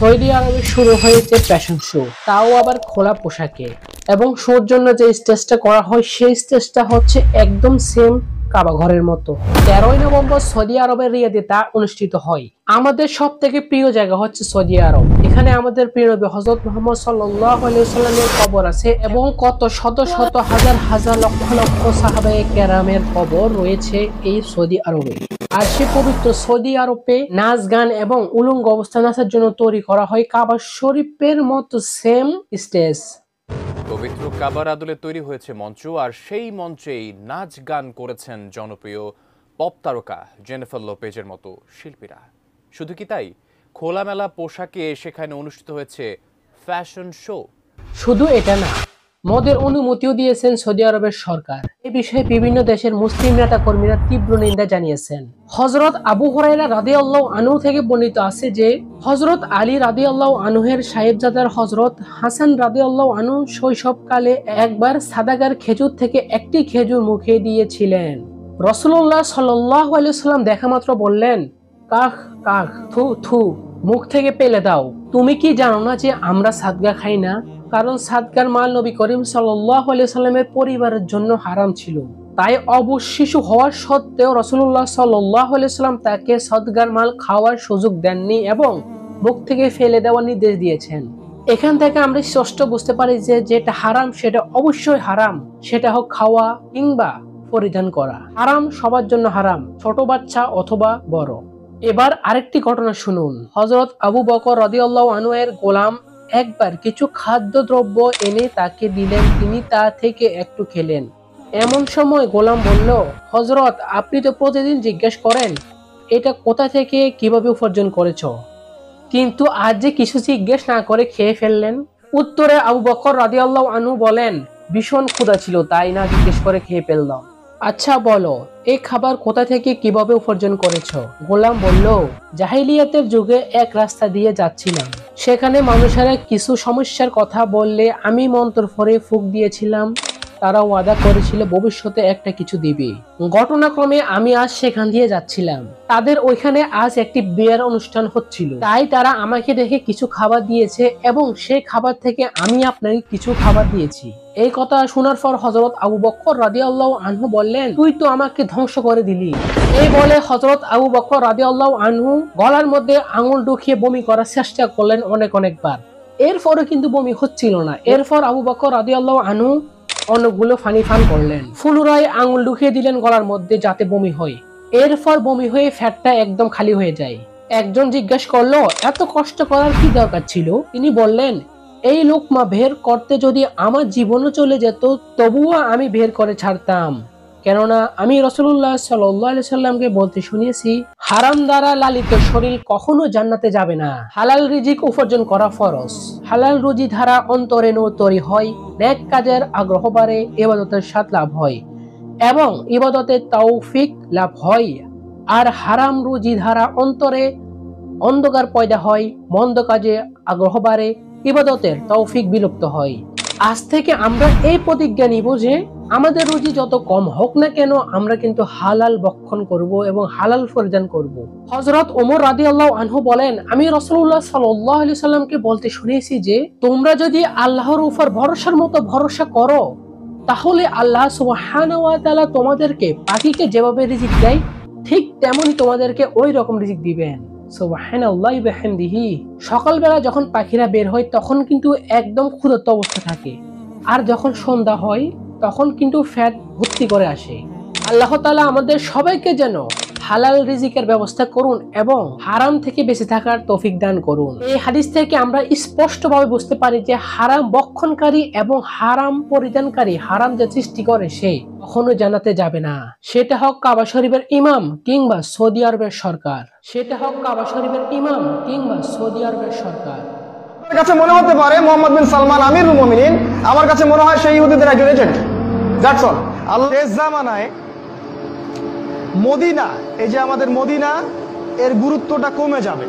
Saudi আরবে শুরু হয়েছে ফ্যাশন শো, তাও আবার খোলা পোশাকে। এবং শোর জন্য যে স্টেজটা করা হয় সেই স্টেজটা হচ্ছে একদম সেম কাবা ঘরের মতো। 13ই নভেম্বর সৌদি আরবের রিয়াদে তা অনুষ্ঠিত হয়। আমাদের সব থেকে প্রিয় জায়গা হচ্ছে সৌদি আরব। এখানে আমাদের প্রিয় নবী হযরত মুহাম্মদ সাল্লাল্লাহু আলাইহি ওয়াসাল্লামের কবর আছে এবং কত শত শত হাজার হাজার লক্ষ লক্ষ সাহাবায়ে কেরামের কবর রয়েছে এই সৌদি আরবে। আর সে পবিত্র সৌদি আরবে নাচ গান এবং উলঙ্গ অবস্থায় নাচের জন্য তৈরি করা হয় কাবা শরীফের মতো সেম স্টেজ। পবিত্র কাবার আদলে তৈরি হয়েছে মঞ্চ, আর সেই মঞ্চেই নাচ গান করেছেন জনপ্রিয় পপ তারকা জেনিফার লোপেজের মতো শিল্পীরা। শুধু কি তাই, খোলামেলা পোশাকে সেখানে অনুষ্ঠিত হয়েছে ফ্যাশন শো। শুধু এটা না, মদের অনুমতিও দিয়েছেন সৌদি আরবের সরকার। এ বিষয়ে বিভিন্ন দেশের মুসলিম নেতা কর্মীরা তীব্র নিন্দা জানিয়েছেন। হযরত আবু হুরায়রা রাদিয়াল্লাহু আনহু থেকে বর্ণিত আছে যে হযরত আলী রাদিয়াল্লাহু আনহুর সাহেবজাদার হযরত হাসান রাদিয়াল্লাহু আনহু শৈশবকালে একবার সাদাগার খেজুর থেকে একটি খেজুর মুখে দিয়েছিলেন। রাসূলুল্লাহ সাল্লাল্লাহু আলাইহি ওয়াসাল্লাম দেখা মাত্র বললেন, কাখ কাখ, থু থু, মুখ থেকে ফেলে দাও। তুমি কি জানো না যে আমরা সাদগা খাই না? কারণ সাদগার মাল নবী করিম সাল্লাল্লাহু আলাইহি ওয়াসাল্লামের পরিবারের জন্য হারাম ছিল। তাই অবশ শিশু হওয়ার সত্ত্বেও রাসূলুল্লাহ সাল্লাল্লাহু আলাইহি ওয়াসাল্লাম তাকে সাদগার মাল খাওয়ার সুযোগ দেননি এবং মুখ থেকে ফেলে দেওয়ার নির্দেশ দিয়েছেন। এখান থেকে আমরা স্পষ্ট বুঝতে পারি যে যেটা হারাম সেটা অবশ্যই হারাম, সেটা হোক খাওয়া কিংবা পরিধান করা। হারাম সবার জন্য হারাম, ছোট বাচ্চা অথবা বড়। এবার আরেকটি ঘটনা শুনুন। হযরত আবু বকর রাদিয়াল্লাহু আনহু এর গোলাম একবার কিছু খাদ্যদ্রব্য এনে তাকে দিলেন, তিনি তা থেকে একটু খেলেন। এমন সময় গোলাম বলল, হযরত, আপনি তো প্রতিদিন জিজ্ঞেস করেন এটা কোথা থেকে কিভাবে উপার্জন করেছো, কিন্তু আজ যে কিছু জিজ্ঞেস না করে খেয়ে ফেললেন। উত্তরে আবু বকর রাদিয়াল্লাহু আনহু বলেন, ভীষণ ক্ষুধা ছিল তাই না জিজ্ঞেস করে খেয়ে ফেললাম। আচ্ছা বলো, এই খাবার কোথা থেকে কিভাবে উপার্জন করেছো? গোলাম বলল, জাহিলিয়াতের যুগে এক রাস্তা দিয়ে যাচ্ছিলাম, সেখানে মানুষেরা কিছু সমস্যার কথা বললে আমি মন্ত্র পড়ে ফুঁক দিয়েছিলাম। তারা ওয়াদা করেছিল ভবিষ্যতে একটা কিছু দিবে। ঘটনাক্রমে আমি আজ সেখান দিয়ে যাচ্ছিলাম, তাদের ওইখানে আজ একটি বিয়ের অনুষ্ঠান হচ্ছিল, তাই তারা আমাকে দেখে কিছু খাবার দিয়েছে এবং সেই খাবার থেকে আমি আপনাকে কিছু খাবার দিয়েছি। এই কথা শোনার পর হযরত আবু বকর রাদিয়াল্লাহু আনহু বললেন, তুই তো আমাকে ধ্বংস করে দিলি। এই বলে হযরত আবু বকর রাদিয়াল্লাহু আনহু গলার মধ্যে আঙুল ঢুকিয়ে বমি করার চেষ্টা করলেন অনেকবার। এরপরও কিন্তু বমি হচ্ছিল না। এরপর আবু বকর রাদিয়াল্লাহু আনহু অনেকগুলো পানি পান করলেন, পুনরায় আঙুল ঢুকিয়ে দিলেন গলার মধ্যে যাতে বমি হয়। এরপর বমি হয়ে ফ্যাটটা একদম খালি হয়ে যায়। একজন জিজ্ঞাসা করলো, এত কষ্ট করার কি দরকার ছিল? তিনি বললেন, এই লোকমা বের করতে যদি আমার জীবনও চলে যেত তবুও আমি বের করে ছাড়তাম, কেননা আমি রাসূলুল্লাহ সাল্লাল্লাহু আলাইহি সাল্লামকে বলতে শুনিয়েছি, হারাম দ্বারা লালিত শরীর কখনো জান্নাতে যাবে না। হালাল রিজিক উপার্জন করা ফরজ। হালাল রুজি ধারা অন্তরে নূর তৈরি হয়, নেক কাজের আগ্রহ বাড়ে, ইবাদতের স্বাদ লাভ হয় এবং ইবাদতের তৌফিক লাভ হয়। আর হারাম রুজি ধারা অন্তরে অন্ধকার পয়দা হয়, মন্দ কাজে আগ্রহ বাড়ে, ইবাদতের তৌফিক বিলুপ্ত হয়। আজ থেকে আমরা এই প্রতিজ্ঞা নিব যে আমাদের রুজি যত কম হোক না কেন আমরা কিন্তু হালাল ভক্ষণ করব এবং হালাল পরিধান করব। হযরত ওমর রাদিয়াল্লাহু আনহু বলেন, আমি রাসূলুল্লাহ সাল্লাল্লাহু আলাইহি সাল্লামকে বলতে শুনেছি যে তোমরা যদি আল্লাহর উপর ভরসার মতো ভরসা করো তাহলে আল্লাহ সুবহানাহু ওয়া তাআলা তোমাদেরকে পাখিকে যেভাবে রিজিক দেয় ঠিক তেমনি তোমাদেরকে ওই রকম রিজিক দিবেন। সুবহানাল্লাহি ওয়া বিহামদিহি। সকালবেলা যখন পাখিরা বের হয় তখন কিন্তু একদম ক্ষুধার্ত অবস্থা থাকে, আর যখন সন্ধ্যা হয় তখন কিন্তু ফ্যাট ভর্তি করে আসে। আল্লাহ তাআলা আমাদের সবাইকে যেন হালাল রিজিকের ব্যবস্থা করুন এবং হারাম থেকে বেঁচে থাকার তৌফিক দান করুন। এই হাদিস থেকে আমরা স্পষ্টভাবে বুঝতে পারি যে হারাম ভক্ষণকারী এবং হারাম পরিধানকারী, হারাম যে সৃষ্টি করে সে কখনো জান্নাতে যাবে না। সেটা হোক কাবা শরীফের ইমাম কিংবা সৌদি আরবের সরকার, সেটা হোক কাবা শরীফের ইমাম কিংবা সৌদি আরবের সরকার। আমার কাছে মনে হতে পারে মোহাম্মদ বিন সালমান আমিরুল মুমিনিন, আমার কাছে মনে হয় সেই ইহুদিদের একজন এজেন্ট। That's all. আল্লাহ জামানায় মদিনা, এই যে আমাদের মদিনা, এর গুরুত্বটা কমে যাবে।